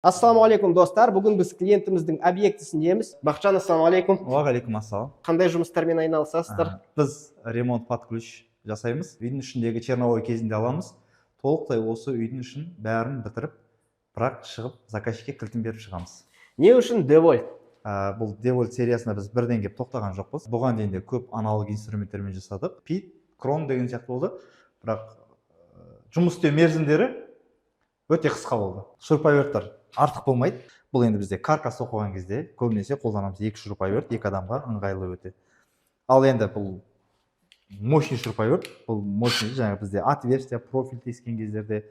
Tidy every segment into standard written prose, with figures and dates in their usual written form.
Ассалаумағалейкум достар, бүгін біз клиентіміздің объектісіндеміз. Бақытжан, ассалаумағалейкум. Уағалейкум ассалам. Қандай жұмыстармен айналысасыздар? Біз ремонт под ключ жасаймыз. Үйдің ішіндегі черновой кезінде аламыз. Толықтай осы үйдің ішін бәрін бітіріп, бірақ шығып заказчикке кілтін беріп шығамыз. Не үшін Деволь? Бұл Деволь сериясына біз бірден келіп тоқтаған жоқпыз. Бұған дейін де көп аналог инструменттермен жасадық. Пит, крон деген сияқты болды. Бірақ жұмыс істеу мерзімдері өте қысқа болды. Шурповерттер артық болмайды. Бұл енді бізде каркас оқыған кезде көбінесе қолданамыз. 2 шурповерт, 2 адамға ыңғайлы өте. Ал енді бұл мощный шурповерт, бұл мощный, жаңағы бізде отверстие, профиль тескен кездерде,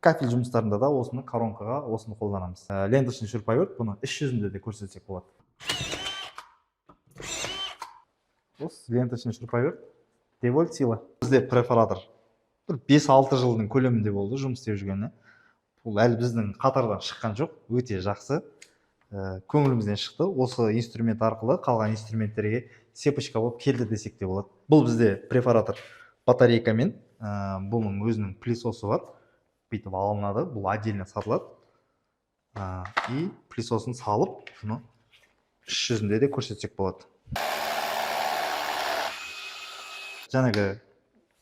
кафель жұмыстарында да осыны коронкаға осыны қолданамыз. Ленточный шурповерт, бұны іс жүзінде де көрсетсек болады. Осы ленточный шурповерт, Деволь сила. Бізде препаратор 5-6 жылдың көлемінде болды жұмыс істеп жүргені. Бұл әлі біздің қатардан шыққан жоқ, өте жақсы. Көңілімізден шықты. Осы инструмент арқылы қалған инструменттерге сепочка болып келді десек те болады. Бұл бізде препаратор батарейкамен, бұның өзінің пылесосы бар. Бүйтіп алынады, бұл отдельно сатылады. И пылесосын салып, бұны іс жүзінде де көрсетсек болады. Жаңағы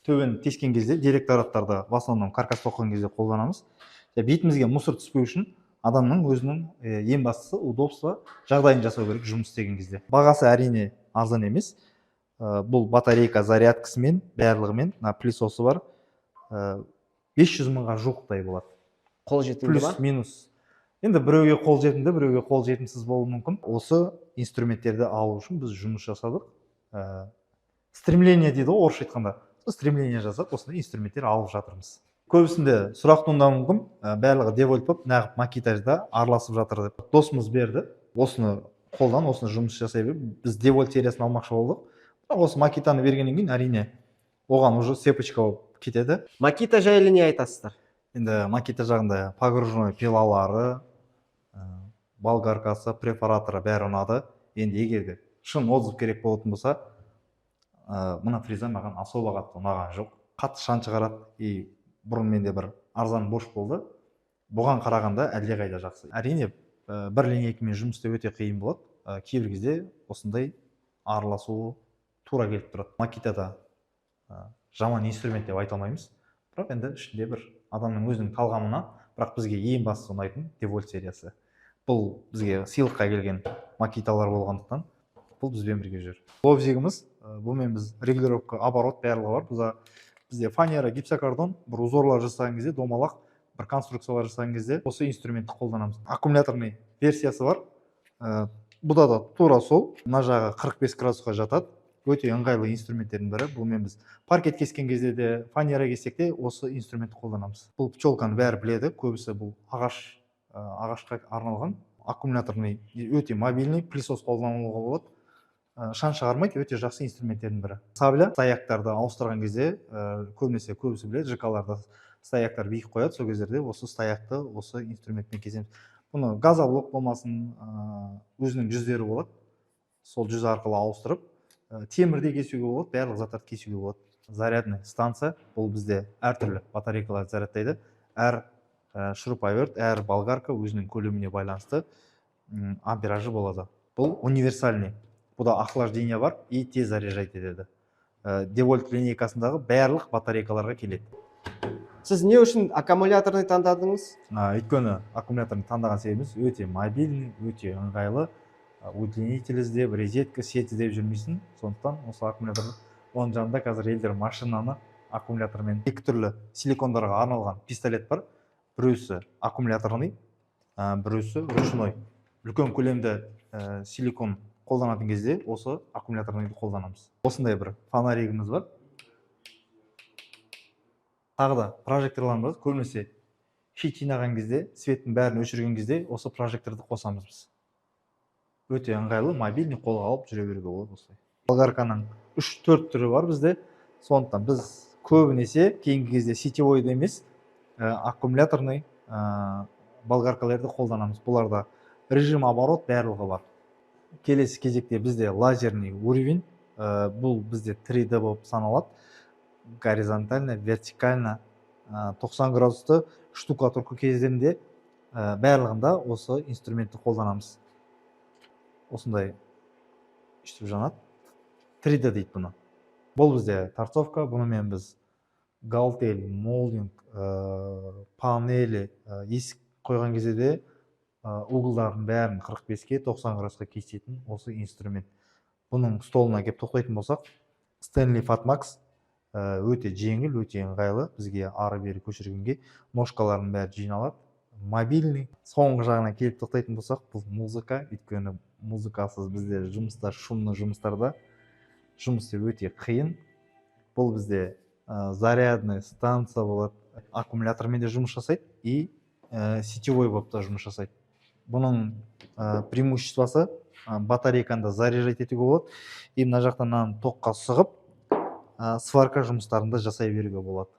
төбені тескен кезде директораттарды в основном каркас тоққан кезде қолданамыз. Бетімізге мусор түспеу үшін адамның өзінің ең бастысы удобство жағдайын жасау керек жұмыс істеген кезде. Бағасы әрине арзан емес. Бұл батарейка зарядкасымен, барлығымен, пылесосы бар. 500 мыңға жуықтай болады. Қолжетімді ма? Плюс минус. Енді біреуге қолжетімді, біреуге қолжетімсіз болуы мүмкін. Осы инструменттерді алу үшін біз жұмыс жасадық. Стремление дейді ғой, орысша айтқанда. Стремление жасап, осындай инструменттер алып жатырмыз. Көбісінде сұрақ туындауы мүмкін, барлығы Деволь болып, неғып макетажда араласып жатыр деп. Досымыз берді, осыны қолдан, осыны жұмыс жасай беріп, біз Деволь сериясын алмақшы болдық. Осы макетаны бергеннен кейін әрине оған уже сепочка болып кетеді. Макета жайлы не айтасыздар? Енді макета жағында погружной пилалары, болгаркасы, препараторы бәрі ұнады. Енді егер шын отзыв керек болатын болса, мына фреза маған особо қатты ұнаған жоқ. Қатты шаң шығарады и бұрын менде бір арзан бош болды. Бұған қарағанда әлдеқайда жақсы. Әрине бір линейкамен жұмыс істеу өте қиын болады. Кейбір кезде осындай араласуы тура келіп тұрады. Макетада жаман инструмент деп айта алмаймыз. Бірақ енді ішінде бір адамның өзінің талғамына, бірақ бізге ең бастысы ұнайтын Деволь сериясы. Бұл бізге сыйлыққа келген макеталар болғандықтан бұл бізбен бірге жүр. Лобзигіміз, бұмен біз регулировка, оборот барлығы бар. Бізде фанера, гипсокартон, бір узорлар жасаған кезде, домалақ, бір конструкциялар жасаған кезде осы инструментті қолданамыз. Аккумуляторный версиясы бар. Бұда да тура сол, мына жағы 45 градусқа жатады. Өте ыңғайлы инструменттердің бірі. Бұмен біз паркет кескен кезде де, фанера кессек те осы инструментті қолданамыз. Бұл пчелканы бәрі біледі, көбісі бұл ағашқа арналған. Аккумуляторный, өте мобильный, пылесос қолдануға болады. Шаң шығармайды, өте жақсы инструменттердің бірі. Сабля стояктарды ауыстырған кезде, көбісі біледі, ЖК-ларда стояктар биік қояды, сол кездерде осы стоякты осы инструментпен kesеміз. Бұны газоблок болмасын, өзінің жүздері болады. Сол жүз арқылы ауыстырып, темірде кесуге болады, барлық заттарды кесуге болады. Зарядный станция, бұл бізде әртүрлі батарейкаларды зарядтайды. Әр шуруповерт, әр болгарка өзінің көлеміне байланысты амперажы болады. Бұл универсальный. Бұда охлаждение бар и тез заряжать етеді. Деволь линейкасындағы барлық батарейкаларға келеді. Сіз не үшін аккумуляторный таңдадыңыз? Өйткені аккумуляторны таңдаған себебіміз өте мобильный, өте ыңғайлы. Удлинитель іздеп, розетка, сет іздеп жүрмейсің. Сондықтан осы аккумуляторды, оның жанында қазір елдер машинаны аккумулятормен. Екі түрлі силикондарға арналған пистолет бар. Біреусі аккумуляторный, біреусі ручной. Үлкен көлемді силикон қолданатын кезде осы аккумуляторныйды қолданамыз. Осындай бір фонаригіміз бар. Тағы да прожекторларымыз бар. Көбінесе щит жинаған кезде, светтің бәрін өшірген кезде осы прожекторды қосамыз біз. Өте ыңғайлы, мобильный, қолға алып жүре беруге болады осылай. Болгарканың 3-4 түрі бар бізде. Сондықтан біз көбінесе кейінгі кезде сетевойды емес, аккумуляторный болгаркаларды қолданамыз. Бұларда режим оборот барлығы бар. Келесі кезекте бізде лазерный уровень, бұл бізде 3D болып саналады. Горизонтально, вертикально 90 градусты штукатурка кездерінде барлығында осы инструментті қолданамыз. Осындай үштіп жанады. 3D дейді бұны. Бұл бізде торцовка, бұнымен біз галтель, молдинг, панели, есік қойған кезде де углдардың бәрін 45-ке 90 градусқа кесетін осы инструмент. Бұның столына кеп тоқтайтын болсақ, Stanley Fatmax өте жеңіл, өте ыңғайлы, бізге ары-бері көшіргенге ножкалардың бәрі жиналады. Мобильный. Соңғы жағына келіп тоқтайтын болсақ, бұл музыка, өйткені музыкасыз бізде жұмыстар, шумны жұмыстарда жұмыс істеу өте қиын. Бұл бізде зарядный станция болады, аккумулятормен де жұмыс жасайды и сетевой болып та жұмыс жасайды. Бұның преимуществосы батарейканы заряжать етуге болады и мына жақтан тоққа сұғып сварка жұмыстарында жасай беруге болады.